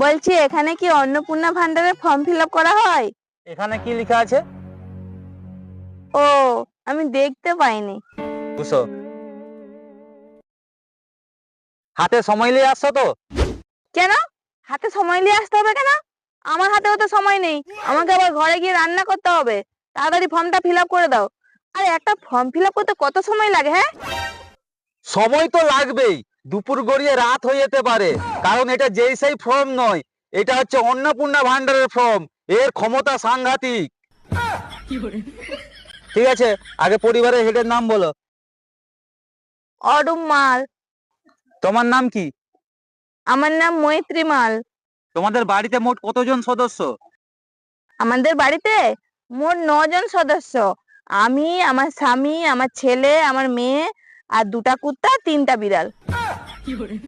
বলছি এখানে কি অন্নপূর্ণা ভান্ডারের ফর্ম ফিল আপ করা হয়? এখানে কি লেখা আছে? ও, আমি দেখতে পাইনি। বুঝছো, হাতে সময় নিয়ে আসছো তো? কেন? হাতে সময় নিয়ে আসতে হবে কেন? আমার হাতেও তো সময় নেই, আমাকে আবার ঘরে গিয়ে রান্না করতে হবে। তাড়াতাড়ি ফর্মটা ফিল আপ করে দাও। আরে একটা ফর্ম ফিল আপ করতে কত সময় লাগে? হ্যাঁ, সময় তো লাগবেই, দুপুর গড়িয়ে রাত হয়ে যেতে পারে, কারণ এটা যেই সেই ফর্ম নয়, এটা হচ্ছে অন্নপূর্ণা ভান্ডারের ফর্ম। এর ক্ষমতা সাংঘাতিক। ঠিক আছে, আগে পরিবারের হেডের নাম বলো। অডুম মাল। তোমার নাম কি? আমার নাম মৈত্রী মাল। তোমাদের বাড়িতে মোট কতজন সদস্য? আমাদের বাড়িতে মোট 9 জন সদস্য। আমি, আমার স্বামী, আমার ছেলে, আমার মেয়ে, আর 2টা কুত্তা, 3টা বিড়াল।